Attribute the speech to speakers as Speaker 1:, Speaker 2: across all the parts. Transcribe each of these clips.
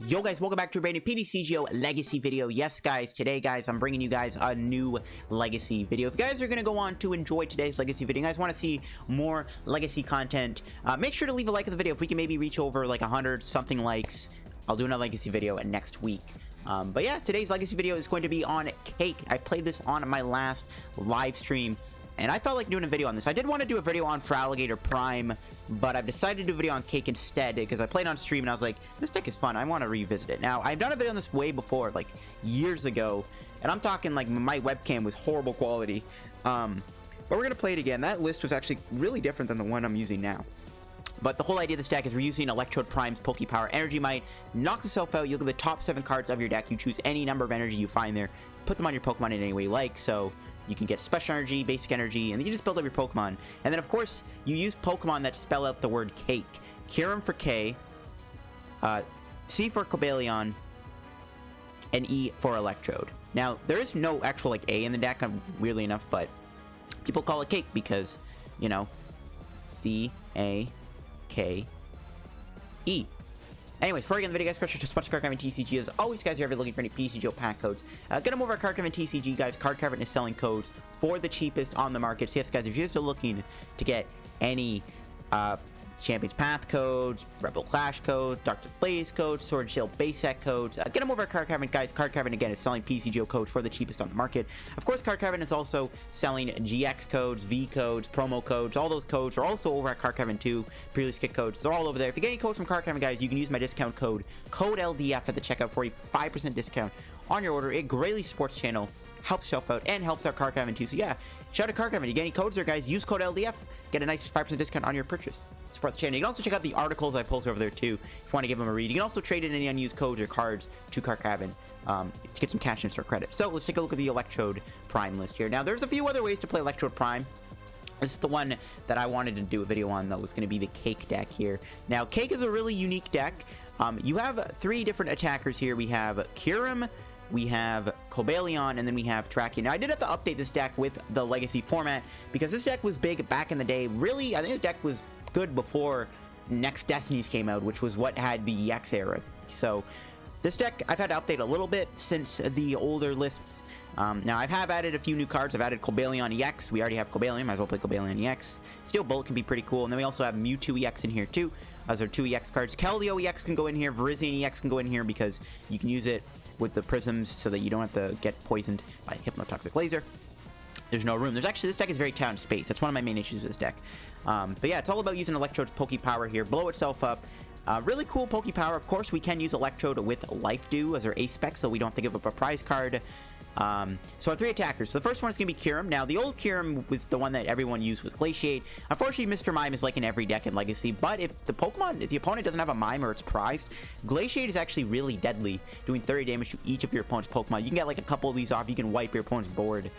Speaker 1: Yo guys, welcome back to a brand new PTCGO Legacy video. Yes guys, today guys, I'm bringing you guys a new Legacy video. If you guys are going to go on to enjoy today's Legacy video, you guys want to see more Legacy content, make sure to leave a like on the video. If we can maybe reach over like 100 something likes, I'll do another Legacy video next week. But yeah, today's Legacy video is going to be on Cake. I played this on my last live stream, and I felt like doing a video on this. I did want to do a video on for Electrode Prime, but I've decided to do a video on Cake instead because I played on stream and I was like, this deck is fun. I want to revisit it. Now, I've done a video on this way before, like years ago, and I'm talking like my webcam was horrible quality. But we're going to play it again. That list was actually really different than the one I'm using now. But the whole idea of this deck is we're using Electrode Prime's Pokepower Energy Might. Knocks itself out. You look at the top 7 cards of your deck. You choose any number of energy you find there. Put them on your Pokemon in any way you like. So you can get special energy, basic energy, and then you just build up your Pokemon. And then, of course, you use Pokemon that spell out the word Cake. Kyurem for K, C for Cobalion, and E for Electrode. Now, there is no actual, like, A in the deck, weirdly enough, but people call it Cake because, you know, C-A-K-E. Anyways, before I get in the video, guys, scratch just a bunch of card cavern TCG. As always, guys, you're ever looking for any PTCGO pack codes, get them over at Card Cavern TCG, guys. Card Cavern is selling codes for the cheapest on the market. So yes, guys, if you're still looking to get any Champion's Path codes, Rebel Clash codes, Dark Blaze codes, Sword Shield base set codes, get them over at Card Cavern, guys. Card Cavern, again, is selling PTCGO codes for the cheapest on the market. Of course, Card Cavern is also selling GX codes, V codes, promo codes. All those codes are also over at Card Cavern too. Pre-release kit codes, they're all over there. If you get any codes from Card Cavern, guys, you can use my discount code LDF at the checkout for a 5% discount on your order. It greatly supports the channel, helps yourself out, and helps our Card Cavern too. So yeah, shout out to Card Cavern. You get any codes there, guys, use code LDF, get a nice 5% discount on your purchase. Support the channel. You can also check out the articles I post over there too if you want to give them a read. You can also trade in any unused codes or cards to Card Cavern to get some cash and store credit. So let's take a look at the Electrode Prime list here. Now, there's a few other ways to play Electrode Prime. This is the one that I wanted to do a video on, though. It's going to be the Cake deck here. Now, Cake is a really unique deck. You have 3 different attackers here. We have Kyurem, we have Cobalion, and then we have Trachean. Now, I did have to update this deck with the Legacy format because this deck was big back in the day. Really, I think the deck was good before Next Destinies came out, which was what had the EX era. So this deck I've had to update a little bit since the older lists. Now I have added a few new cards. I've added Cobalion EX. We already have Cobalion. Might as well play Cobalion EX. Steel Bullet can be pretty cool. And then we also have Mewtwo EX in here too. Those are 2 EX cards. Keldeo EX can go in here. Virizion EX can go in here because you can use it with the prisms so that you don't have to get poisoned by Hypnotoxic Laser. There's no room. There's actually, this deck is very tight on space. That's one of my main issues with this deck. But yeah, it's all about using Electrode's Pokepower here. Blow itself up. Really cool Pokepower. Of course, we can use Electrode with Life Dew as our ace spec, so we don't have to give up a prize card. So our 3 attackers. So the first one is going to be Kyurem. Now, the old Kyurem was the one that everyone used with Glaciate. Unfortunately, Mr. Mime is like in every deck in Legacy, but if the opponent doesn't have a Mime or it's prized, Glaciate is actually really deadly, doing 30 damage to each of your opponent's Pokemon. You can get like a couple of these off. You can wipe your opponent's board.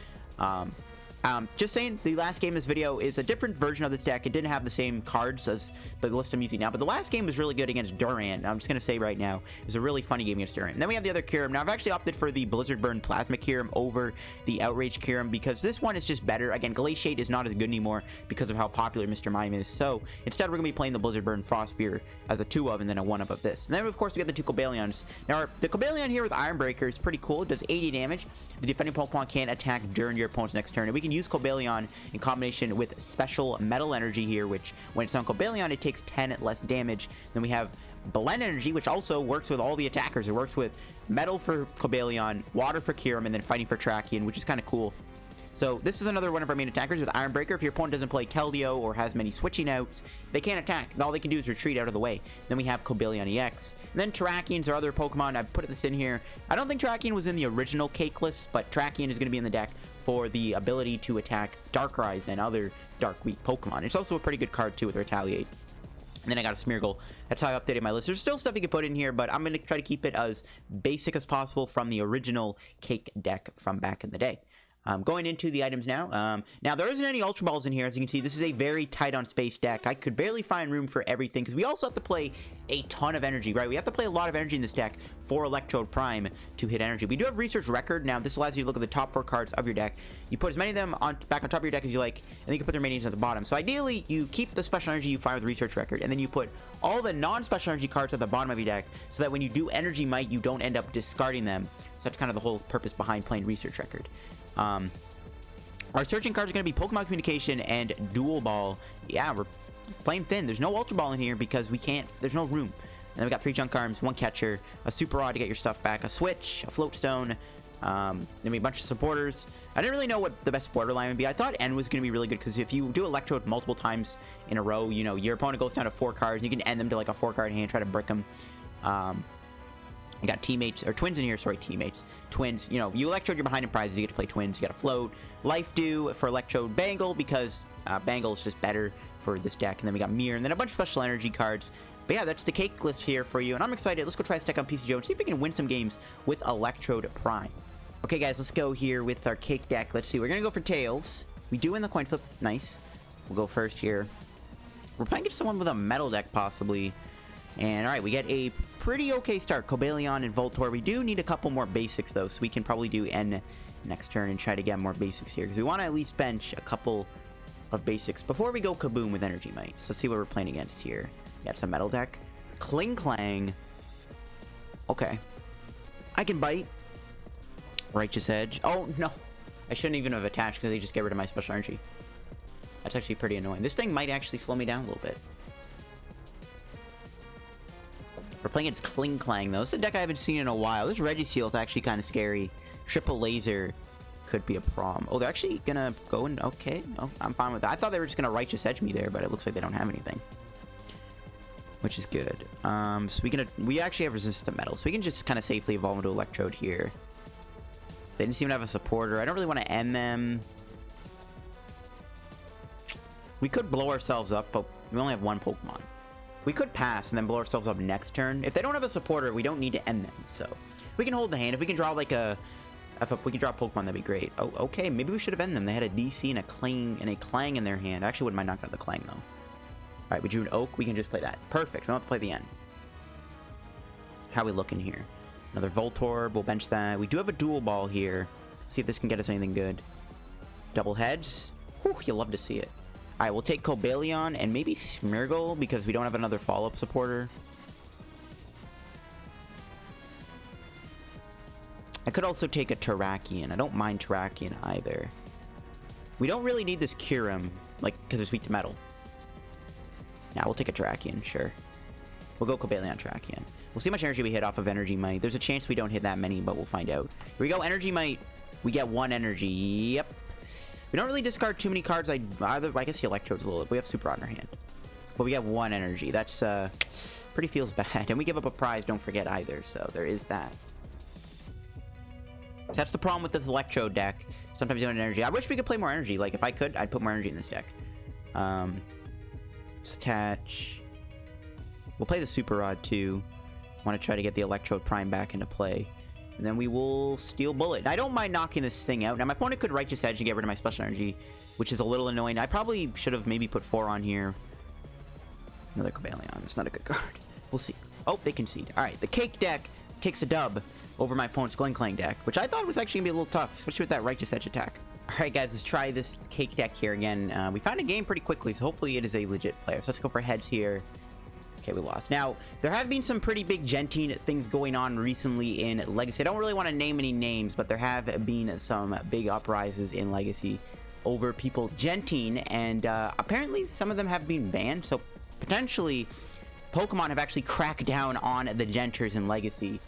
Speaker 1: Just saying, the last game of this video is a different version of this deck. It didn't have the same cards as the list I'm using now, but the last game was really good against Durant. I'm just going to say right now, it was a really funny game against Durant. And then we have the other Kyurem. Now, I've actually opted for the Blizzard Burn Plasma Kyurem over the Outrage Kyurem because this one is just better. Again, Glaciate is not as good anymore because of how popular Mr. Mime is. So, instead, we're going to be playing the Blizzard Burn Frost Spear as a 2-of and then a 1-of of this. And then, of course, we got the 2 Cobalions. Now, the Cobalion here with Iron Breaker is pretty cool. It does 80 damage. The defending Pokemon can't attack during your opponent's next turn. And we can use Cobalion in combination with special metal energy here, which when it's on Cobalion, it takes 10 less damage. Then we have blend energy, which also works with all the attackers. It works with metal for Cobalion, water for Kyurem, and then fighting for Trachean, which is kind of cool. So this is another one of our main attackers with Iron Breaker. If your opponent doesn't play Keldeo or has many switching outs, they can't attack. All they can do is retreat out of the way. Then we have Cobalion EX. And then Trachean's our other Pokemon. I've put this in here. I don't think Trachean was in the original Cake list, but Trachean is going to be in the deck for the ability to attack Darkrai and other Dark Weak Pokemon. It's also a pretty good card too with Retaliate. And then I got a Smeargle. That's how I updated my list. There's still stuff you can put in here, but I'm going to try to keep it as basic as possible from the original Cake deck from back in the day. Going into the items now. Now, there isn't any Ultra Balls in here. As you can see, this is a very tight on space deck. I could barely find room for everything because we also have to play a ton of energy, right? We have to play a lot of energy in this deck for Electrode Prime to hit energy. We do have Research Record. Now, this allows you to look at the top 4 cards of your deck. You put as many of them back on top of your deck as you like, and then you can put the remaining at the bottom. So ideally, you keep the special energy you find with Research Record, and then you put all the non-special energy cards at the bottom of your deck so that when you do Energy Might, you don't end up discarding them. So that's kind of the whole purpose behind playing Research Record. Our searching cards are going to be Pokemon Communication and Dual Ball. Yeah, we're playing thin. There's no Ultra Ball in here because we can't. There's no room. And then we got 3 Junk Arms, 1 Catcher, a Super Rod to get your stuff back, a Switch, a Float Stone, then a bunch of supporters. I didn't really know what the best supporter line would be. I thought N was going to be really good because if you do Electrode multiple times in a row, you know, your opponent goes down to 4 cards. You can end them to like a 4-card hand, try to brick them. You got teammates, or twins in here, sorry, teammates. Twins, you know, you Electrode, you're behind in prizes, you get to play twins, you got a float. Life Dew for Electrode Bangle, because Bangle is just better for this deck. And then we got Mirror, and then a bunch of special energy cards. But yeah, that's the cake list here for you, and I'm excited. Let's go try this deck on PTCGO and see if we can win some games with Electrode Prime. Okay, guys, let's go here with our cake deck. Let's see, we're gonna go for Tails. We do win the coin flip, nice. We'll go first here. We're playing against someone with a metal deck, possibly. And alright, we get a pretty okay start. Cobalion and Voltorb. We do need a couple more basics, though, so we can probably do N next turn and try to get more basics here. Because we want to at least bench a couple of basics before we go kaboom with Energy Might. So let's see what we're playing against here. Yeah, it's a metal deck. Kling Clang. Okay. I can bite. Righteous Edge. Oh, no. I shouldn't even have attached because they just get rid of my special energy. That's actually pretty annoying. This thing might actually slow me down a little bit. We're playing against Kling Clang, though. This is a deck I haven't seen in a while. This Registeel is actually kind of scary. Triple Laser could be a problem. Oh, they're actually gonna go in. Okay. Oh, I'm fine with that. I thought they were just gonna Righteous Edge me there, but it looks like they don't have anything, which is good. So we actually have resistance to metal, so we can just kind of safely evolve into Electrode here. They didn't seem to have a supporter. I don't really want to end them. We could blow ourselves up, but we only have 1 Pokemon. We could pass and then blow ourselves up next turn. If they don't have a supporter, we don't need to end them. So we can hold the hand. If we can draw like if we can draw a Pokemon, that'd be great. Oh, okay. Maybe we should have ended them. They had a DC and a Clang in their hand. I actually wouldn't mind knocking out the Clang though. All right, we drew an Oak. We can just play that. Perfect. We don't have to play the end. How we looking here? Another Voltorb. We'll bench that. We do have a Dual Ball here. See if this can get us anything good. Double Heads. Whew, you'll love to see it. Alright, we'll take Cobalion and maybe Smeargle because we don't have another follow-up supporter. I could also take a Terrakion. I don't mind Terrakion either. We don't really need this Kyurem, like, because it's weak to metal. Yeah, we'll take a Terrakion, sure. We'll go Cobalion, Terrakion. We'll see how much energy we hit off of Energy Might. There's a chance we don't hit that many, but we'll find out. Here we go, Energy Might. We get 1 energy. Yep. We don't really discard too many cards. I guess the Electrode's a little... We have Super Rod in our hand. But we have 1 energy. That's, pretty feels bad. And we give up a prize, don't forget either. So there is that. That's the problem with this Electrode deck. Sometimes you don't have energy. I wish we could play more energy. Like, if I could, I'd put more energy in this deck. Let's attach... We'll play the Super Rod, too. Want to try to get the Electrode Prime back into play. And then we will Steel Bullet. I don't mind knocking this thing out. Now, my opponent could Righteous Edge and get rid of my special energy, which is a little annoying. I probably should have maybe put 4 on here. Another Cobalion. It's not a good card. We'll see. Oh, they concede. All right, the Cake deck takes a dub over my opponent's Kling Clang deck, which I thought was actually going to be a little tough, especially with that Righteous Edge attack. All right, guys, let's try this Cake deck here again. We found a game pretty quickly, so hopefully it is a legit player. So let's go for heads here. Okay, we lost. Now, there have been some pretty big Gentine things going on recently in Legacy. I don't really want to name any names, but there have been some big uprises in Legacy over people Gentine, and apparently some of them have been banned, so potentially Pokemon have actually cracked down on the Genters in Legacy.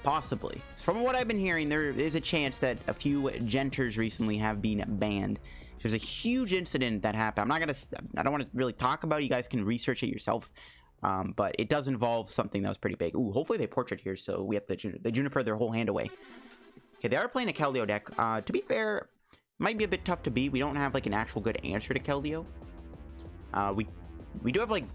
Speaker 1: Possibly. From what I've been hearing, there is a chance that a few Genters recently have been banned. There's a huge incident that happened. I don't want to really talk about it. You guys can research it yourself. But it does involve something that was pretty big. Ooh, hopefully they portrait here, so we have the Juniper their whole hand away. Okay, they are playing a Keldeo deck. To be fair, it might be a bit tough to beat. We don't have, like, an actual good answer to Keldeo. We do have, like,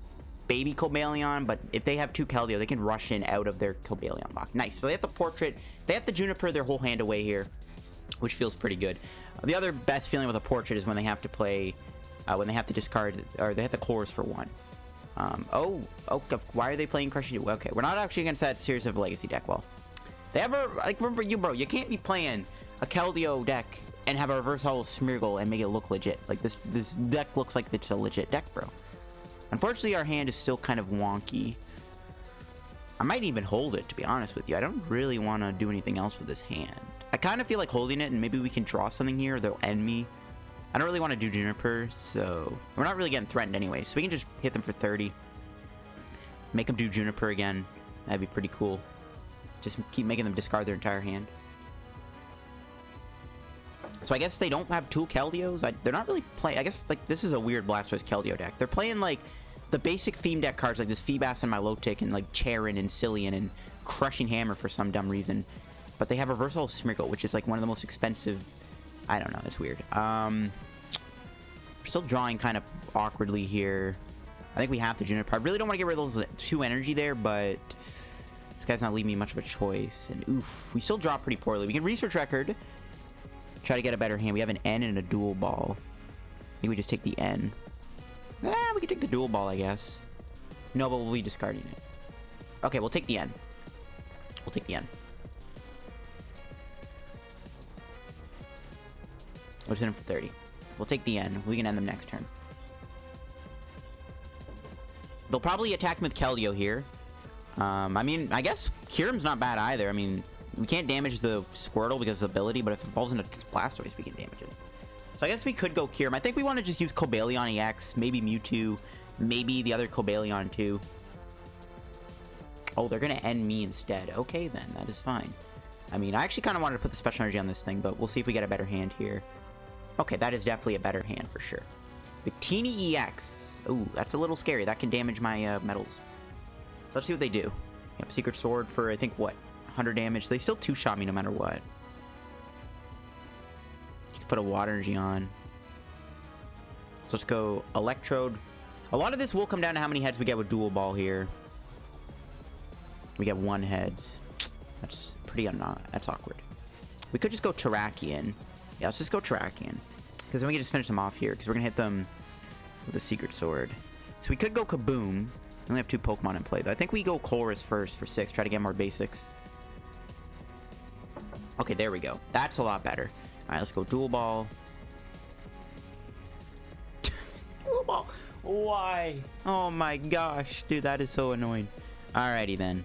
Speaker 1: baby Cobalion, but if they have 2 Keldeo, they can rush in out of their Cobalion lock. Nice. So they have the portrait. They have the Juniper their whole hand away here. which feels pretty good. The other best feeling with a portrait is when they have to play, when they have to discard, or they have to chorus for one. Oh, why are they playing Crushing? Okay, we're not actually against that series of Legacy deck. Well, they have a, like, remember you, bro, you can't be playing a Keldeo deck and have a reverse hollow Smeargle and make it look legit. Like, this deck looks like it's a legit deck, bro. Unfortunately, our hand is still kind of wonky. I might even hold it, to be honest with you. I don't really want to do anything else with this hand. I kind of feel like holding it, and maybe we can draw something here. They'll end me. I don't really want to do Juniper, so... We're not really getting threatened anyway, so we can just hit them for 30. Make them do Juniper again. That'd be pretty cool. Just keep making them discard their entire hand. So I guess they don't have two Keldeos. They're not really playing... I guess, like, this is a weird Blastoise Keldeo deck. They're playing, like, the basic theme deck cards, like this Feebas and Milotic, and, like, Charon and Cillian and Crushing Hammer for some dumb reason. But they have Reversal Smeargle, which is, like, one of the most expensive... I don't know. It's weird. We're still drawing kind of awkwardly here. I think we have the Juniper. I really don't want to get rid of those 2 energy there, but... This guy's not leaving me much of a choice. And, oof. We still draw pretty poorly. We can Research Record... Try to get a better hand. We have an N and a Dual Ball. I think we just take the N. We can take the Dual Ball, I guess. No, but we'll be discarding it. Okay, we'll take the N. We'll take the N. Let's hit him for 30. We'll take the N. We can end them next turn. They'll probably attack me with Keldeo here. I mean, I guess Kyurem's not bad either. I mean... We can't damage the Squirtle because of ability, but if it falls into Blastoise, we can damage it. So I guess we could go Kyurem. I think we want to just use Cobalion EX, maybe Mewtwo, maybe the other Cobalion too. Oh, they're going to end me instead. Okay, then. That is fine. I mean, I actually kind of wanted to put the special energy on this thing, but we'll see if we get a better hand here. Okay, that is definitely a better hand for sure. Victini EX. Ooh, that's a little scary. That can damage my metals. So let's see what they do. Yep, Secret Sword for, I think, what? 100 damage. They still 2-shot me no matter what. You can put a Water Energy on. So let's go Electrode. A lot of this will come down to how many heads we get with Dual Ball here. We get 1 heads. That's pretty that's awkward. We could just go Terrakion. Yeah, let's just go Terrakion. Because then we can just finish them off here. Because we're going to hit them with a Secret Sword. So we could go Kaboom. We only have 2 Pokemon in play. But I think we go Chorus first for 6. Try to get more basics. Okay, there we go. That's a lot better. Alright, let's go Dual Ball. Dual Ball. Why? Oh my gosh. Dude, that is so annoying. Alrighty then.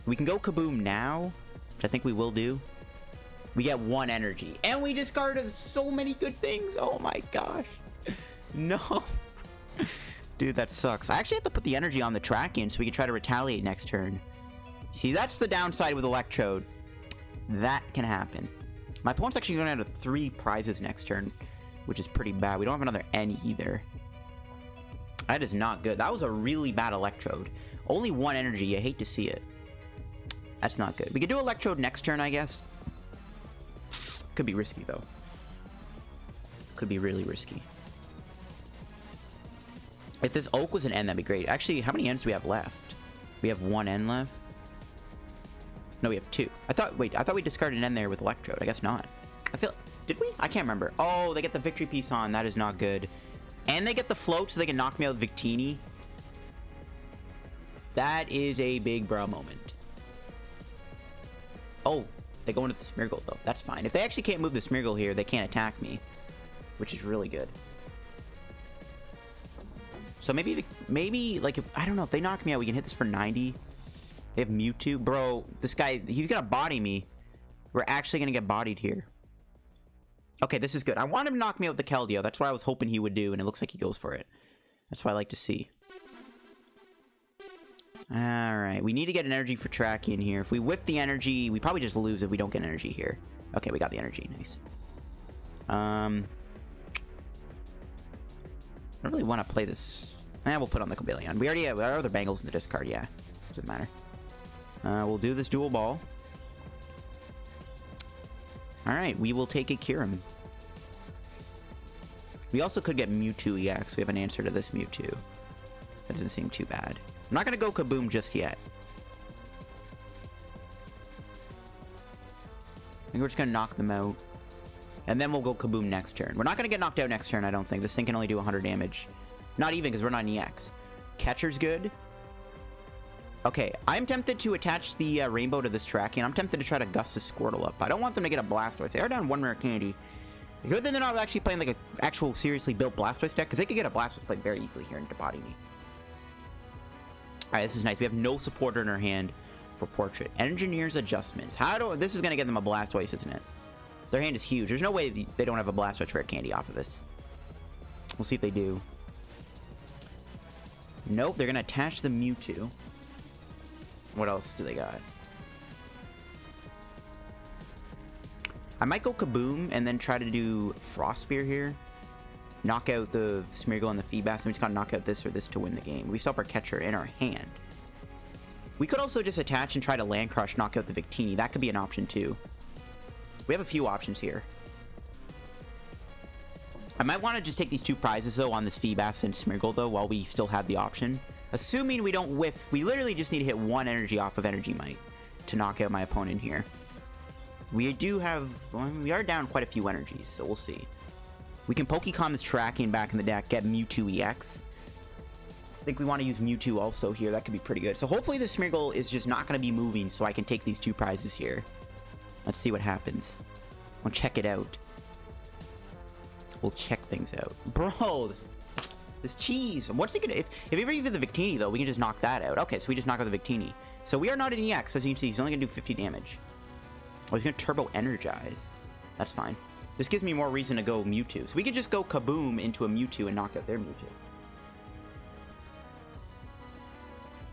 Speaker 1: We can go Kaboom now, which I think we will do. We get 1 energy. And we discarded so many good things. Oh my gosh. No. Dude, that sucks. I actually have to put the energy on the Terrakion so we can try to retaliate next turn. See, that's the downside with Electrode. That can happen. My opponent's actually going to have 3 prizes next turn, which is pretty bad. We don't have another N either. That is not good. That was a really bad Electrode. Only 1 energy. I hate to see it. That's not good. We could do Electrode next turn, I guess. Could be risky, though. Could be really risky. If this Oak was an N, that'd be great. Actually, how many N's do we have left? We have 1 N left. No, we have 2. I thought we discarded an N there with Electrode. I guess not. Did we? I can't remember. Oh, they get the victory piece on. That is not good. And they get the float so they can knock me out with Victini. That is a big bro moment. Oh, they go into the Smeargle, though. That's fine. If they actually can't move the Smeargle here, they can't attack me, which is really good. So maybe like, I don't know, if they knock me out, we can hit this for 90. They have Mewtwo. Bro, this guy, he's going to body me. We're actually going to get bodied here. Okay, this is good. I want him to knock me out with the Keldeo. That's what I was hoping he would do, and it looks like he goes for it. That's what I like to see. Alright, we need to get an energy for Terrakion here. If we whiff the energy, we probably just lose if we don't get energy here. Okay, we got the energy. Nice. I don't really want to play this. We'll put on the Cobalion. We already have our other Bangles in the discard, yeah. Doesn't matter. We'll do this Dual Ball. Alright, we will take a Kyurem. We also could get Mewtwo EX. We have an answer to this Mewtwo. That doesn't seem too bad. I'm not going to go Kaboom just yet. I think we're just going to knock them out. And then we'll go Kaboom next turn. We're not going to get knocked out next turn, I don't think. This thing can only do 100 damage. Not even, because we're not an EX. Catcher's good. Okay, I'm tempted to attach the Rainbow to this tracking. I'm tempted to try to gust this Squirtle up. I don't want them to get a Blastoise. They are down 1 rare candy. Good thing they're not actually playing like an actual seriously built Blastoise deck, because they could get a Blastoise played very easily here and body me. Alright, this is nice. We have no supporter in our hand for Portrait. Engineer's Adjustments. This is going to get them a Blastoise, isn't it? Their hand is huge. There's no way they don't have a Blastoise rare candy off of this. We'll see if they do. Nope, they're going to attach the Mewtwo. What else do they got? I might go Kaboom and then try to do Frost Spear here. Knock out the Smeargle and the Feebas. And we just gotta knock out this or this to win the game. We still have our catcher in our hand. We could also just attach and try to Land Crush, knock out the Victini. That could be an option too. We have a few options here. I might want to just take these 2 prizes though on this Feebas and Smeargle though while we still have the option. Assuming we don't whiff, we literally just need to hit 1 energy off of Energy Might to knock out my opponent here. We do have, well, we are down quite a few energies, so we'll see. We can Pokecom this tracking back in the deck, get Mewtwo EX. I think we want to use Mewtwo also here. That could be pretty good. So hopefully the Smeargle is just not going to be moving so I can take these 2 prizes here. Let's see what happens. We'll check it out. We'll check things out. Bro, this cheese. What's he gonna... If he ever uses the Victini, though, we can just knock that out. Okay, so we just knock out the Victini. So we are not an EX, as you can see. He's only going to do 50 damage. Oh, he's going to Turbo Energize. That's fine. This gives me more reason to go Mewtwo. So we could just go Kaboom into a Mewtwo and knock out their Mewtwo.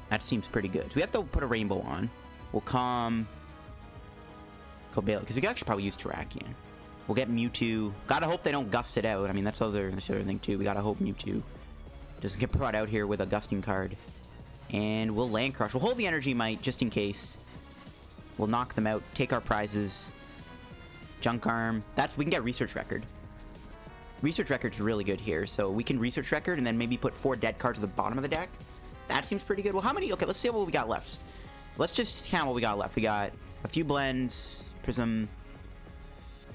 Speaker 1: That seems pretty good. So we have to put a Rainbow on. We'll Cobalion, because we could actually probably use Terrakion. We'll get Mewtwo. Gotta hope they don't gust it out. I mean, that's the other thing too. We gotta hope Mewtwo doesn't get brought out here with a gusting card. And we'll Land Crush. We'll hold the Energy Might just in case. We'll knock them out. Take our prizes. Junk Arm. We can get Research Record. Research Record's really good here. So we can Research Record and then maybe put 4 dead cards at the bottom of the deck. That seems pretty good. Well, how many? Okay, let's see what we got left. Let's just count what we got left. We got a few blends, Prism.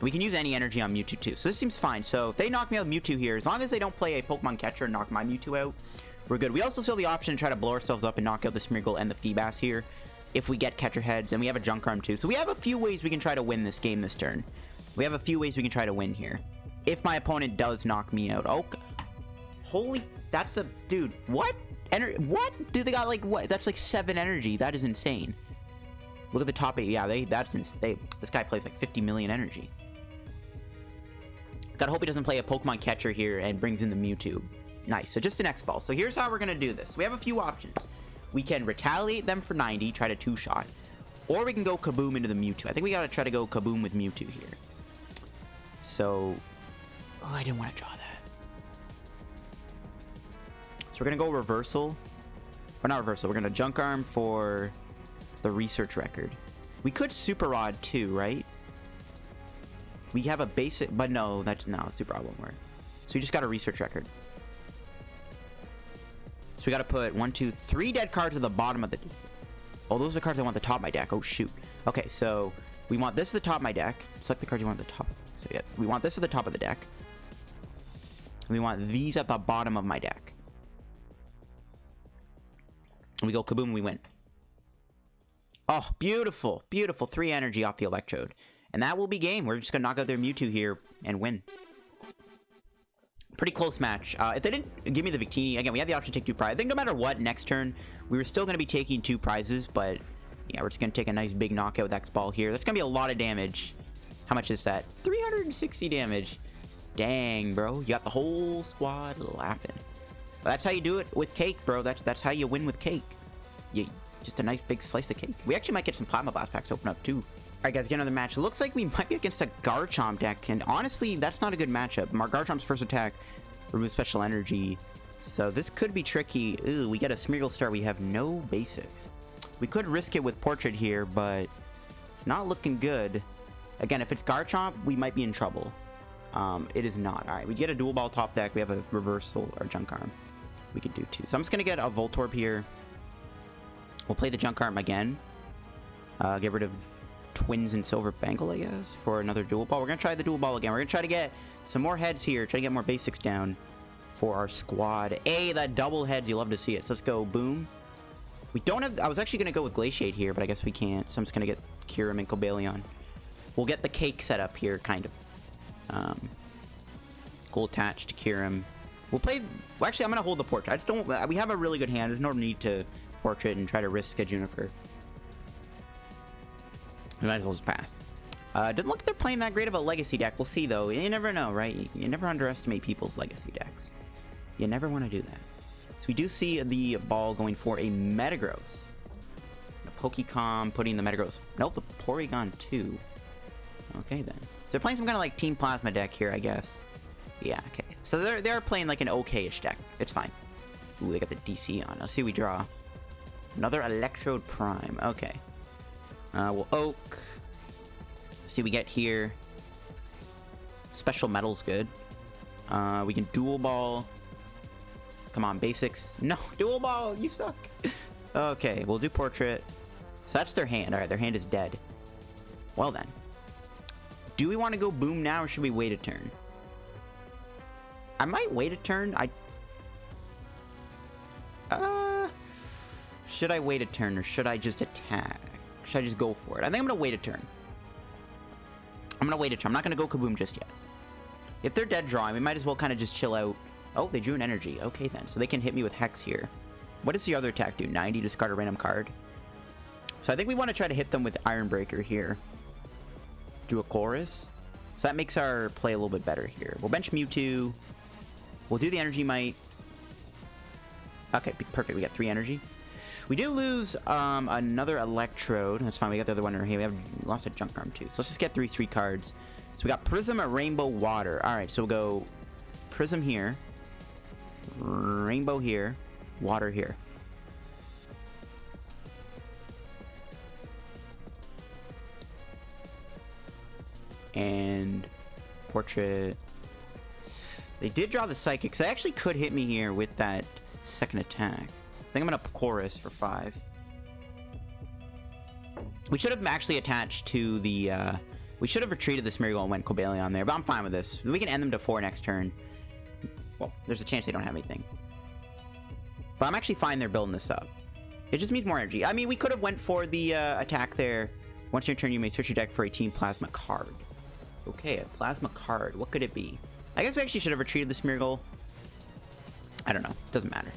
Speaker 1: We can use any energy on Mewtwo too. So this seems fine. So if they knock me out Mewtwo here, as long as they don't play a Pokemon Catcher and knock my Mewtwo out, we're good. We also still have the option to try to blow ourselves up and knock out the Smeargle and the Feebas here if we get Catcher Heads, and we have a Junk Arm too. So we have a few ways we can try to win this game this turn. We have a few ways we can try to win here. If my opponent does knock me out. Oh, holy, that's a, dude, what? What? Dude, they got like, what? That's like 7 energy. That is insane. Look at the top 8. Yeah, this guy plays like 50 million energy. Gotta hope he doesn't play a Pokemon Catcher here and brings in the Mewtwo. Nice. So just an X-Ball. So here's how we're gonna do this. We have a few options. We can retaliate them for 90, try to 2-shot. Or we can go Kaboom into the Mewtwo. I think we gotta try to go Kaboom with Mewtwo here. So... oh, I didn't want to draw that. So we're gonna go Reversal. Or not Reversal, we're gonna Junk Arm for the Research Record. We could Super Rod too, right? We have a basic... but no, Super Rod won't work. So we just got a Research Record. So we got to put 1, 2, 3 dead cards at the bottom of the... oh, those are the cards I want at the top of my deck. Oh, shoot. Okay, so we want this at the top of my deck. Select the card you want at the top. So yeah, we want this at the top of the deck. And we want these at the bottom of my deck. And we go Kaboom, we win. Oh, beautiful. Beautiful. 3 energy off the Electrode. And that will be game. We're just going to knock out their Mewtwo here and win. Pretty close match. If they didn't give me the Victini, again, we had the option to take 2 prizes. I think no matter what, next turn, we were still going to be taking 2 prizes, but yeah, we're just going to take a nice big knockout with X-Ball here. That's going to be a lot of damage. How much is that? 360 damage. Dang, bro. You got the whole squad laughing. But that's how you do it with cake, bro. That's how you win with cake. Just a nice big slice of cake. We actually might get some Plasma Blast packs to open up, too. Alright guys, get another match. It looks like we might be against a Garchomp deck, and honestly, that's not a good matchup. Garchomp's first attack, remove special energy, so this could be tricky. Ooh, we get a Smeargle start, we have no basics. We could risk it with Portrait here, but it's not looking good. Again, if it's Garchomp, we might be in trouble. It is not. Alright, we get a Dual Ball top deck, we have a Reversal or Junk Arm. We could do 2. So I'm just gonna get a Voltorb here. We'll play the Junk Arm again. Get rid of Twins and Silver Bangle, I guess, for another dual ball. We're going to try the dual ball again. We're going to try to get some more heads here. Try to get more basics down for our squad. Hey, that double heads. You love to see it. So let's go. Boom. We don't have... I was actually going to go with Glaciate here, but I guess we can't. So I'm just going to get Kyurem and Cobalion. We'll get the cake set up here, kind of. We'll attach to Kyurem. We'll play... Well, actually, I'm going to hold the portrait. I just don't... We have a really good hand. There's no need to portrait and try to risk a Juniper. We might as well just pass. Doesn't look like they're playing that great of a legacy deck. We'll see, though. You never know, right? You never underestimate people's legacy decks. You never want to do that. So we do see the ball going for a Metagross. A Pokecom putting the Metagross. Nope, the Porygon 2. Okay, then. So they're playing some kind of like Team Plasma deck here, I guess. Yeah, okay. So they're playing like an okay-ish deck. It's fine. Ooh, they got the DC on. Let's see what we draw. Another Electrode Prime. Okay. We'll Oak. See what we get here. Special Metal's good. We can Dual Ball. Come on, basics. No, Dual Ball, you suck. Okay, we'll do Portrait. So that's their hand. Alright, their hand is dead. Well then. Do we want to go Boom now, or should we wait a turn? I might wait a turn. Should I wait a turn, or should I just attack? Should I just go for it? I think I'm going to wait a turn. I'm going to wait a turn. I'm not going to go Kaboom just yet. If they're dead drawing, we might as well kind of just chill out. Oh, they drew an energy. Okay, then. So they can hit me with Hex here. What does the other attack do? 90, discard a random card. So I think we want to try to hit them with Iron Breaker here. Do a Chorus. So that makes our play a little bit better here. We'll bench Mewtwo. We'll do the Energy Might. Okay, perfect. We got 3 energy. We do lose another Electrode. That's fine. We got the other one right here. We lost a Junk Arm too. So let's just get 3 cards. So we got Prism, a Rainbow, Water. All right, so we'll go Prism here, Rainbow here, Water here. And Portrait. They did draw the Psychic. So they actually could hit me here with that second attack. I think I'm going to Chorus for 5. We should have actually attached to the... we should have retreated the Smeargle and went Cobalion there, but I'm fine with this. We can end them to 4 next turn. Well, there's a chance they don't have anything. But I'm actually fine they're building this up. It just means more energy. I mean, we could have went for the attack there. Once your turn, you may search your deck for a Team Plasma card. Okay, a Plasma card. What could it be? I guess we actually should have retreated the Smeargle. I don't know. Doesn't matter.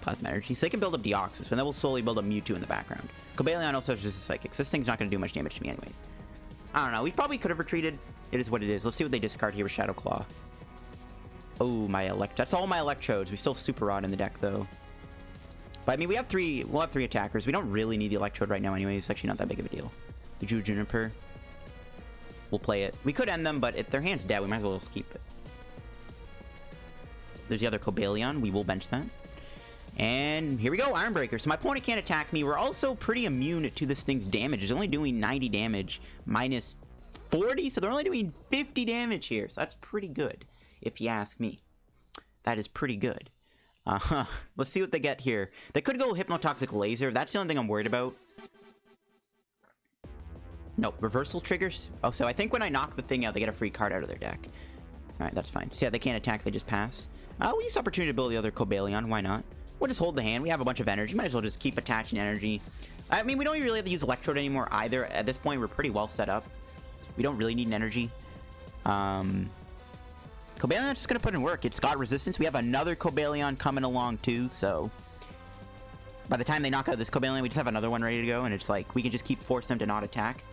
Speaker 1: Plasma Energy. So they can build up Deoxys, and then we'll slowly build up Mewtwo in the background. Cobalion also has just a Psychic, so this thing's not going to do much damage to me anyways. I don't know. We probably could have retreated. It is what it is. Let's see what they discard here with Shadow Claw. Oh, my That's all my Electrodes. We still have Super Rod in the deck, though. But, I mean, we'll have 3 attackers. We don't really need the Electrode right now anyway. It's actually not that big of a deal. We drew Juniper. We'll play it. We could end them, but if their hand's dead, we might as well just keep it. There's the other Cobalion. We will bench that. And here we go, Iron Breaker. So my opponent can't attack me. We're also pretty immune to this thing's damage. It's only doing 90 damage minus 40, so they're only doing 50 damage here. So that's pretty good, if you ask me. That is pretty good. Let's see what they get here. They could go Hypnotoxic Laser. That's the only thing I'm worried about. No, reversal triggers. Oh, so I think when I knock the thing out, they get a free card out of their deck. All right, that's fine. So yeah, they can't attack. They just pass. We'll use opportunity to build the other Cobalion. Why not? We'll just hold the hand. We have a bunch of energy. Might as well just keep attaching energy. I mean, we don't really have to use Electrode anymore either. At this point, we're pretty well set up. We don't really need an energy. Cobalion's just going to put in work. It's got resistance. We have another Cobalion coming along too, so... By the time they knock out this Cobalion, we just have another one ready to go, and it's like, we can just keep forcing them to not attack.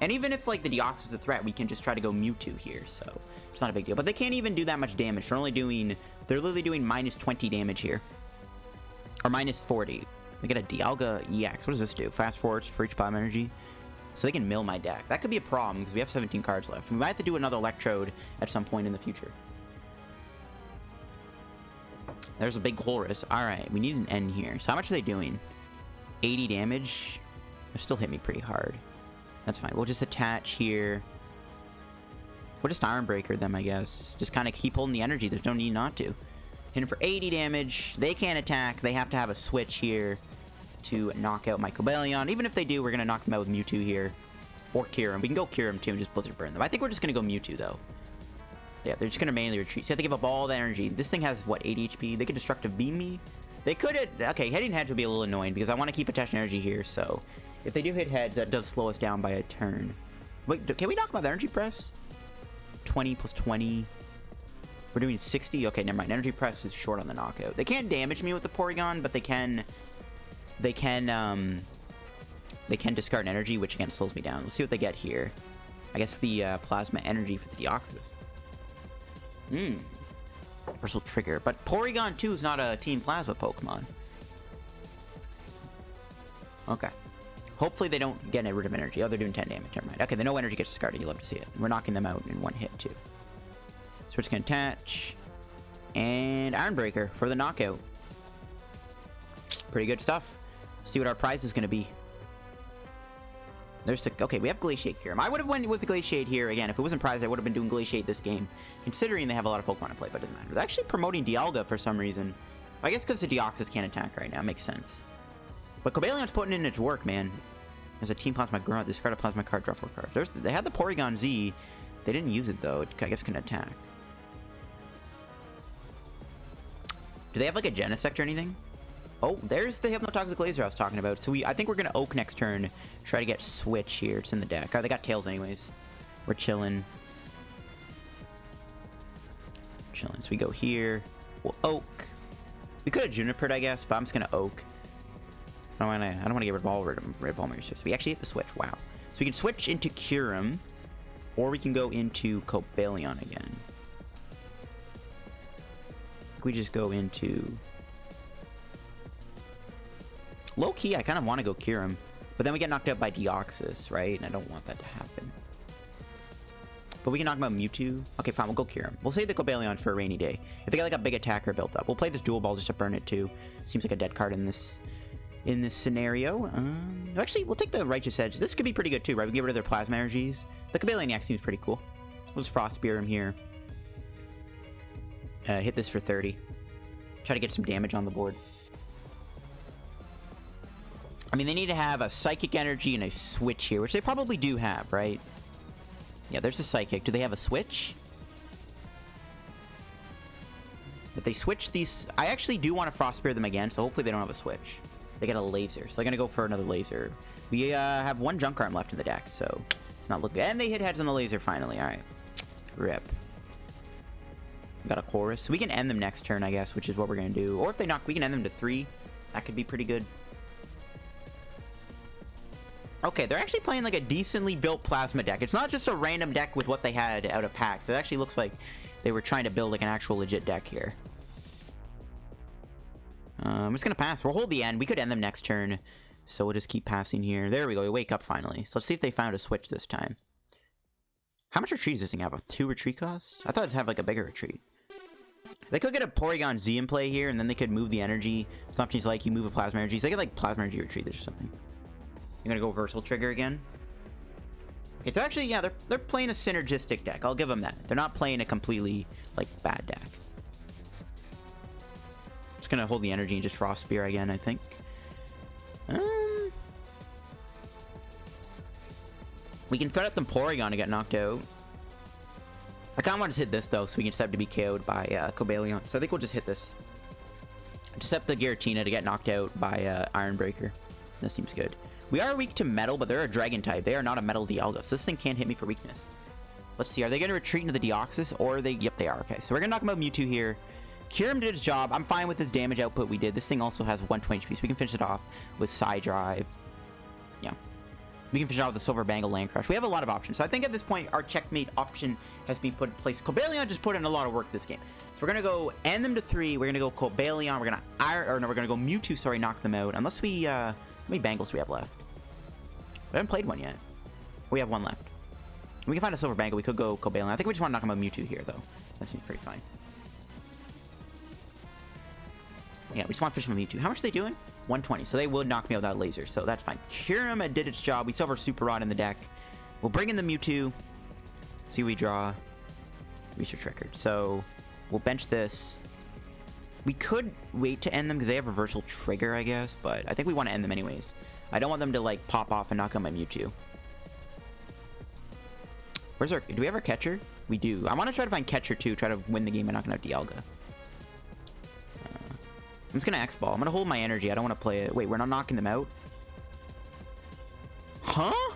Speaker 1: And even if, like, the Deoxys is a threat, we can just try to go Mewtwo here, so... It's not a big deal. But they can't even do that much damage. They're literally doing minus 20 damage here. Or minus 40. They get a Dialga EX. What does this do? Fast forwards for each Plasma Energy. So they can mill my deck. That could be a problem, because we have 17 cards left. We might have to do another Electrode at some point in the future. There's a big Chorus. Alright, we need an N here. So how much are they doing? 80 damage? They still hit me pretty hard. That's fine. We'll just attach here. We'll just Iron Breaker them, I guess. Just kind of keep holding the energy. There's no need not to. Hit him for 80 damage. They can't attack. They have to have a switch here to knock out my Cobalion. Even if they do, we're going to knock them out with Mewtwo here. Or Kyurem. We can go Kyurem too and just Blizzard Burn them. I think we're just going to go Mewtwo, though. Yeah, they're just going to mainly retreat. So you have to give up all the energy. This thing has, what, 80 HP? They could Destructive Beam me. They could hit... Okay, hitting heads would be a little annoying because I want to keep attaching energy here. So if they do hit heads, that does slow us down by a turn. Wait, can we knock them out with Energy Press? 20 plus 20. We're doing 60? Okay, never mind. Energy Press is short on the knockout. They can't damage me with the Porygon, but they can discard energy, which again slows me down. Let's see what they get here. I guess the Plasma Energy for the Deoxys. Universal Trigger. But Porygon 2 is not a Team Plasma Pokemon. Okay. Hopefully they don't get rid of energy. Oh, they're doing 10 damage. Never mind. Okay, the no energy gets discarded. You love to see it. We're knocking them out in one hit, too. So we're just going to attach. And Iron Breaker for the knockout. Pretty good stuff. Let's see what our prize is going to be. There's the, okay, we have Glaciate Kyurem. I would have went with the Glaciate here. Again, if it wasn't prized, I would have been doing Glaciate this game. Considering they have a lot of Pokemon to play, but it doesn't matter. They're actually promoting Dialga for some reason. I guess because the Deoxys can't attack right now. Makes sense. But Cobalion's putting in its work, man. There's a Team Plasma Grunt. Discard a Plasma card, draw 4 cards. They had the Porygon Z. They didn't use it, though. I guess it can attack. Do they have, like, a Genesect or anything? Oh, there's the Hypnotoxic Laser I was talking about. So I think we're going to Oak next turn. Try to get Switch here. It's in the deck. Oh, they got Tails anyways. We're chilling. Chilling. So we go here. We'll Oak. We could have Junipered, I guess, but I'm just going to Oak. I don't want to get rid of all my resources. We actually hit the Switch. Wow. So we can switch into Kyurem. Or we can go into Cobalion again. We just go into... Low-key, I kind of want to go Kyurem. But then we get knocked out by Deoxys, right? And I don't want that to happen. But we can knock him out Mewtwo. Okay, fine, we'll go Kyurem. We'll save the Cobalion for a rainy day. If they got like a big attacker built up. We'll play this Dual Ball just to burn it too. Seems like a dead card in this scenario. Actually, we'll take the Righteous Edge. This could be pretty good too, right? We get rid of their Plasma Energies. The Cobalion seems pretty cool. We'll just Frost Spear him here. Hit this for 30. Try to get some damage on the board. I mean, they need to have a Psychic Energy and a Switch here, which they probably do have, right? Yeah, there's a Psychic. Do they have a Switch? If they switch these... I actually do want to Frost Spear them again, so hopefully they don't have a Switch. They get a Laser, so they're going to go for another Laser. We have one Junk Arm left in the deck, so it's not looking good. And they hit heads on the Laser finally. All right. Rip. We got a Chorus. So we can end them next turn, I guess, which is what we're going to do. Or if they knock, we can end them to 3. That could be pretty good. Okay, they're actually playing like a decently built Plasma deck. It's not just a random deck with what they had out of packs. It actually looks like they were trying to build like an actual legit deck here. I'm just going to pass. We'll hold the end. We could end them next turn. So we'll just keep passing here. There we go. We wake up finally. So let's see if they found a Switch this time. How much retreat does this thing have? A 2 retreat cost? I thought it'd have like a bigger retreat. They could get a Porygon Z in play here, and then they could move the energy. Something's like you move a Plasma Energy. So they get like Plasma Energy retreat or something. You're gonna go Versal Trigger again. Okay, so actually, yeah, they're playing a synergistic deck. I'll give them that. They're not playing a completely like bad deck. Just gonna hold the energy and just Frost Spear again, I think. We can fed up them Porygon to get knocked out. I kind of want to hit this though, so we can set up to be KO'd by Cobalion. So I think we'll just hit this. Accept the Giratina to get knocked out by Iron Breaker. That seems good. We are weak to Metal, but they're a Dragon type. They are not a Metal Dialga, so this thing can't hit me for weakness. Let's see. Are they going to retreat into the Deoxys, or are they... Yep, they are. Okay, so we're going to knock them out Mewtwo here. Kyurem did its job. I'm fine with this damage output we did. This thing also has 120 HP, so we can finish it off with Psy Drive. Yeah. We can finish it off with the Silver Bangle Land Crush. We have a lot of options. So I think at this point, our checkmate option has been put in place. Cobalion just put in a lot of work this game. So we're going to go end them to 3. We're going to go Cobalion. We're going to... we're going to go Mewtwo, sorry, knock them out. Unless we... how many Bangles do we have left? We haven't played one yet. We have one left. We can find a Silver Bangle. We could go Cobalion. I think we just want to knock him out Mewtwo here, though. That seems pretty fine. Yeah, we just want to fish him with Mewtwo. How much are they doing? 120. So they would knock me out without laser. So that's fine. Kyurem did its job. We still have our Super Rod in the deck. We'll bring in the Mewtwo. See what we draw. Research record. So we'll bench this. We could wait to end them because they have Reversal Trigger, I guess. But I think we want to end them anyways. I don't want them to, like, pop off and knock out my Mewtwo. Where's our... Do we have our catcher? We do. I want to try to find catcher, too. Try to win the game by knocking out Dialga. I'm just going to X-Ball. I'm going to hold my energy. I don't want to play it. Wait, we're not knocking them out? Huh?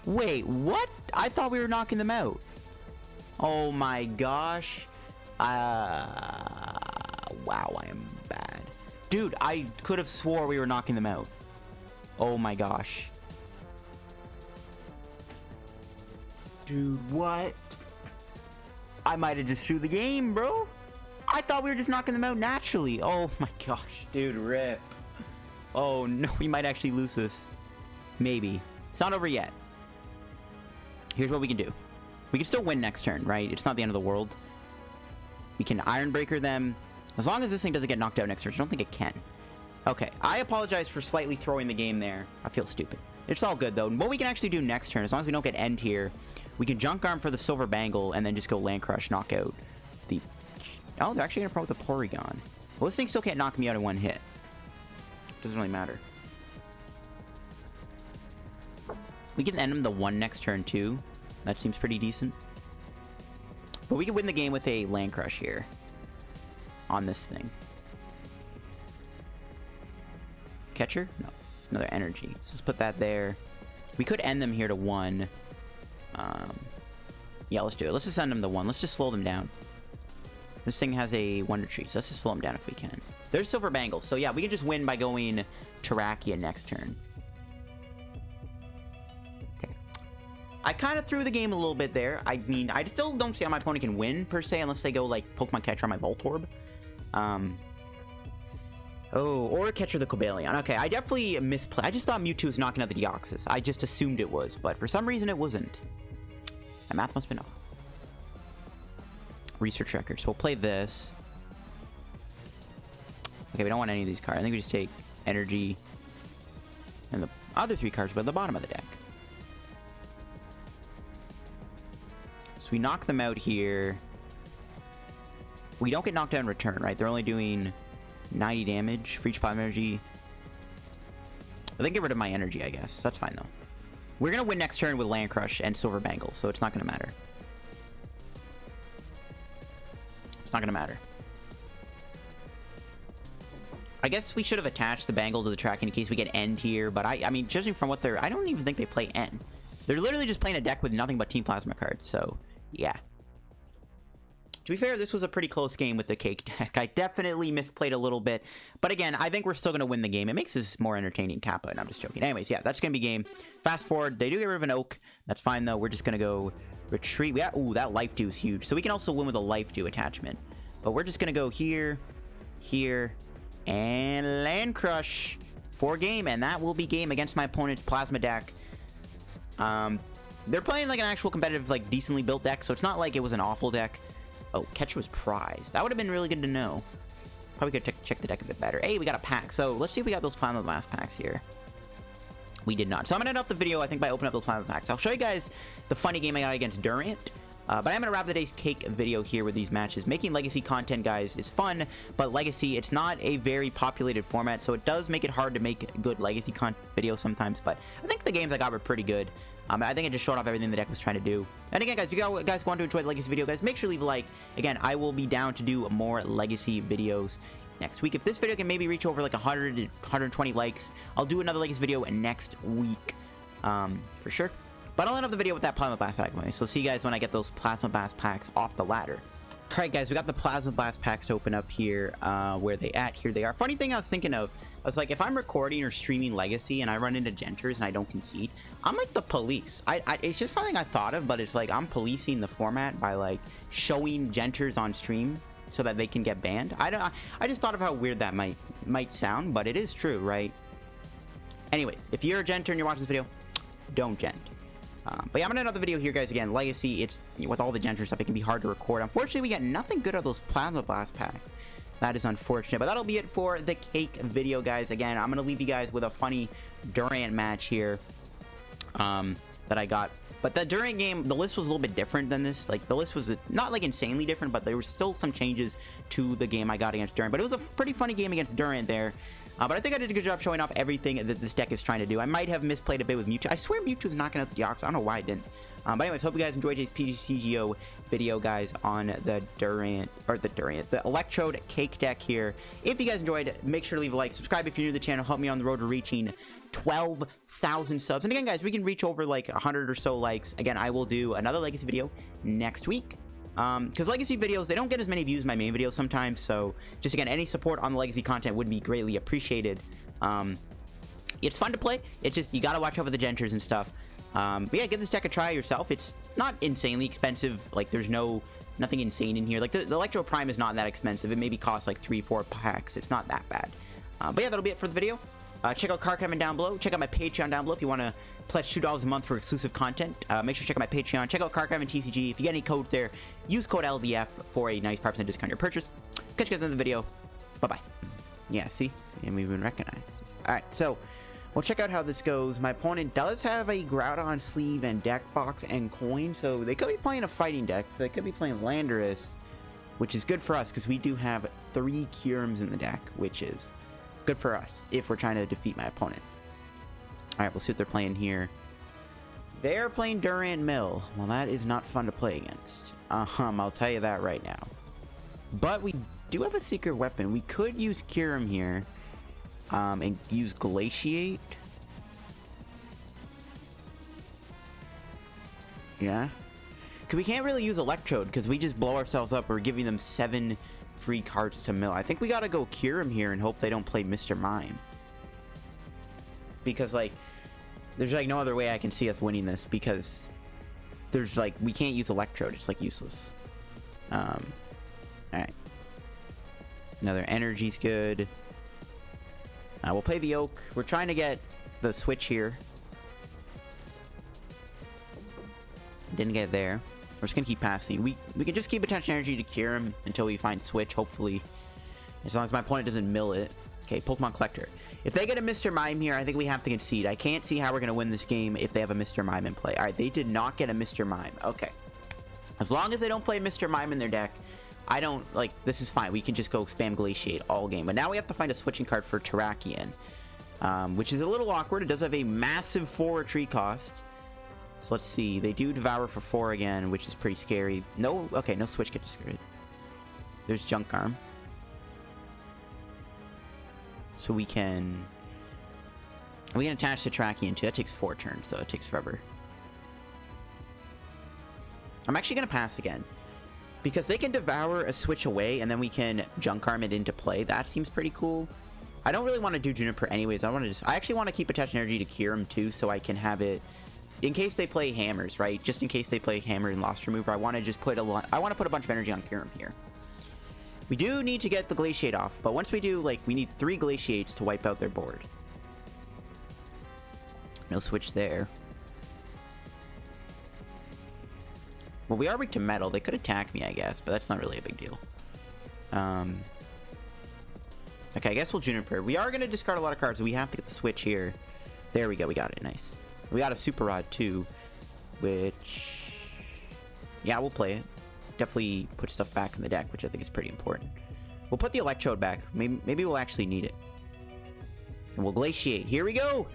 Speaker 1: Wait, what? I thought we were knocking them out. Oh, my gosh. Wow, I am bad. Dude, I could have swore we were knocking them out. Oh, my gosh. Dude, what? I might have just threw the game, bro. I thought we were just knocking them out naturally. Oh my gosh, dude, rip. Oh no, we might actually lose this. Maybe. It's not over yet. Here's what we can do. We can still win next turn, right? It's not the end of the world. We can Iron Breaker them. As long as this thing doesn't get knocked out next turn. I don't think it can. Okay, I apologize for slightly throwing the game there. I feel stupid. It's all good, though. What we can actually do next turn, as long as we don't get end here, we can Junk Arm for the Silver Bangle and then just go Land Crush, knock out the... Oh, they're actually going to pro with the Porygon. Well, this thing still can't knock me out in one hit. Doesn't really matter. We can end him the 1 next turn, too. That seems pretty decent. But we can win the game with a Land Crush here. On this thing. Catcher? No. Another energy. So let's put that there. We could end them here to 1. Yeah, let's do it. Let's just send them the 1. Let's just slow them down. This thing has a Wonder Tree, so let's just slow them down if we can. There's Silver Bangle. So yeah, we can just win by going Terrakia next turn. Okay. I kind of threw the game a little bit there. I mean, I still don't see how my opponent can win, per se, unless they go, like, Pokemon Catcher on my Voltorb. Oh, or Catcher the Cobalion. Okay, I definitely misplayed. I just thought Mewtwo was knocking out the Deoxys. I just assumed it was, but for some reason it wasn't. My math must have been off. Research Record. So we'll play this. Okay, we don't want any of these cards. I think we just take Energy and the other 3 cards, but at the bottom of the deck. So we knock them out here. We don't get knocked out in return, right? They're only doing 90 damage for each plasma energy. I think get rid of my energy, I guess. That's fine, though. We're going to win next turn with Land Crush and Silver Bangle, so it's not going to matter. It's not going to matter. I guess we should have attached the Bangle to the track in case we get End here, but I mean, judging from what they're... I don't even think they play End. They're literally just playing a deck with nothing but Team Plasma cards, so yeah. To be fair, this was a pretty close game with the Cake deck. I definitely misplayed a little bit. But again, I think we're still going to win the game. It makes this more entertaining, Kappa, and I'm just joking. Anyways, yeah, that's going to be game. Fast forward. They do get rid of an Oak. That's fine, though. We're just going to go retreat. Ooh, that Life Dew is huge. So we can also win with a Life Dew attachment. But we're just going to go here, here, and Land Crush for game. And that will be game against my opponent's Plasma deck. They're playing like an actual competitive, like decently built deck. So it's not like it was an awful deck. Oh, Catcher was prized. That would have been really good to know. Probably could check the deck a bit better. Hey, we got a pack. So let's see if we got those Plasma Blast packs here. We did not. So I'm going to end up the video, I think, by opening up those Plasma packs. I'll show you guys the funny game I got against Durant. But I'm going to wrap the day's Cake video here with these matches. Making Legacy content, guys, is fun. But Legacy, it's not a very populated format. So it does make it hard to make good Legacy videos sometimes. But I think the games I got were pretty good. I think it just showed off everything the deck was trying to do. And again, guys, if you guys want to enjoy the Legacy video, guys, make sure to leave a like. Again, I will be down to do more Legacy videos next week. If this video can maybe reach over like 100 to 120 likes, I'll do another Legacy video next week. For sure. But I'll end up the video with that Plasma Blast pack money. So see you guys when I get those Plasma Blast packs off the ladder. Alright, guys, we got the Plasma Blast packs to open up here. Where they at? Here they are. Funny thing I was thinking of, I was like, if I'm recording or streaming Legacy and I run into Genters and I don't concede, I'm like the police. It's just something I thought of, but it's like I'm policing the format by like showing Genters on stream so that they can get banned. I just thought of how weird that might sound, but it is true, right? Anyways, if you're a Genter and you're watching this video, don't Gent. But yeah, I'm gonna end up the video here, guys. Again, Legacy, it's with all the Genter stuff, it can be hard to record. Unfortunately, we got nothing good out of those Plasma Blast packs. That is unfortunate, but that'll be it for the Cake video, guys. Again, I'm gonna leave you guys with a funny Durant match here that I got. But the Durant game, the list was a little bit different than this. Like, the list was not like insanely different, but there were still some changes to the game I got against Durant. But it was a pretty funny game against Durant there. But I think I did a good job showing off everything that this deck is trying to do. I might have misplayed a bit with Mewtwo. I swear Mewtwo's knocking out the Deoxys. I don't know why I didn't. But anyways, hope you guys enjoyed today's PTCGO video, guys, on the the Electrode Cake deck here. If you guys enjoyed, make sure to leave a like. Subscribe if you're new to the channel. Help me on the road to reaching 12,000 subs. And again, guys, we can reach over like 100 or so likes. Again, I will do another Legacy video next week. Because Legacy videos, they don't get as many views as my main videos sometimes. So just again, any support on the Legacy content would be greatly appreciated. It's fun to play. It's just, you got to watch over the genters and stuff. But yeah, give this deck a try yourself. It's not insanely expensive. Like, there's nothing insane in here. Like, the Electrode Prime is not that expensive. It maybe costs like 3-4 packs. It's not that bad. But yeah, that'll be it for the video. Check out Card Kevin down below. Check out my Patreon down below if you want to pledge $2 a month for exclusive content. Make sure to check out my Patreon. Check out Card Kevin TCG. If you get any codes there, use code LDF for a nice 5% discount on your purchase. Catch you guys in the video. Bye-bye. Yeah, see? And we've been recognized. Alright, so we'll check out how this goes. My opponent does have a Groudon sleeve and deck box and coin, so they could be playing a fighting deck. So they could be playing Landorus, which is good for us because we do have 3 Kyurems in the deck, which is good for us if we're trying to defeat my opponent. Alright, we'll see what they're playing here. They're playing Durant Mill. Well, that is not fun to play against. I'll tell you that right now. But we do have a secret weapon. We could use Kyurem here. And use Glaciate. Yeah. Because we can't really use Electrode because we just blow ourselves up. We're giving them 7 free cards to mill. I think we gotta go Kyurem here and hope they don't play Mr. Mime. Because, like, there's, like, no other way I can see us winning this because there's, like, we can't use Electrode. It's, like, useless. Alright. Another Energy's good. We'll play the Oak. We're trying to get the switch here. Didn't get there. We're just gonna keep passing. We can just keep attention energy to Kyurem until we find switch, hopefully. As long as my opponent doesn't mill it. Okay, Pokemon Collector. If they get a Mr. Mime here, I think we have to concede. I can't see how we're gonna win this game if they have a Mr. Mime in play. Alright, they did not get a Mr. Mime. Okay. As long as they don't play Mr. Mime in their deck, I don't, like, this is fine. We can just go spam Glaciate all game. But now we have to find a switching card for Terrakion, which is a little awkward. It does have a massive 4 retreat cost. So let's see. They do Devour for 4 again, which is pretty scary. No, okay, no switch get discarded. There's Junk Arm. So we can attach to Terrakion too. That takes 4 turns, so it takes forever. I'm actually going to pass again. Because they can Devour a switch away, and then we can Junk Arm it into play. That seems pretty cool. I don't really want to do Juniper anyways. I actually want to keep attached energy to Kyurem too, so I can have it in case they play Hammers, right? Just in case they play Hammer and Lost Remover, I want to just put a bunch of energy on Kyurem here. We do need to get the Glaciate off, but once we do, like, we need 3 Glaciates to wipe out their board. No switch there. Well, we are weak to metal. They could attack me, I guess, but that's not really a big deal. Okay, I guess we'll Juniper. We are going to discard a lot of cards. We have to get the switch here. There we go. We got it. Nice. We got a Super Rod, too, which... yeah, we'll play it. Definitely put stuff back in the deck, which I think is pretty important. We'll put the Electrode back. Maybe we'll actually need it. And we'll Glaciate. Here we go!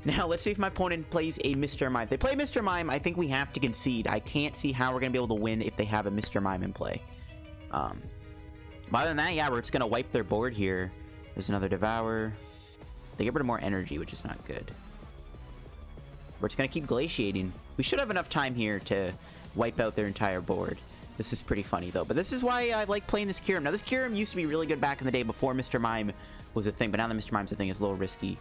Speaker 1: Now, let's see if my opponent plays a Mr. Mime. If they play Mr. Mime, I think we have to concede. I can't see how we're going to be able to win if they have a Mr. Mime in play. But other than that, yeah, we're just going to wipe their board here. There's another Devour. They get rid of more energy, which is not good. We're just going to keep Glaciating. We should have enough time here to wipe out their entire board. This is pretty funny, though. But this is why I like playing this Kyurem. Now, this Kyurem used to be really good back in the day before Mr. Mime was a thing. But now that Mr. Mime's a thing, it's a little risky.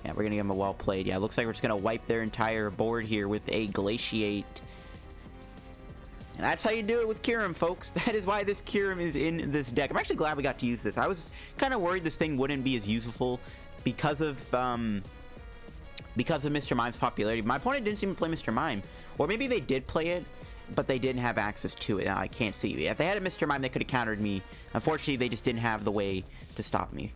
Speaker 1: Yeah, we're going to give them a well played. Yeah, it looks like we're just going to wipe their entire board here with a Glaciate. And that's how you do it with Kyurem, folks. That is why this Kyurem is in this deck. I'm actually glad we got to use this. I was kind of worried this thing wouldn't be as useful because of Mr. Mime's popularity. My opponent didn't seem to play Mr. Mime. Or maybe they did play it, but they didn't have access to it. I can't see. If they had a Mr. Mime, they could have countered me. Unfortunately, they just didn't have the way to stop me.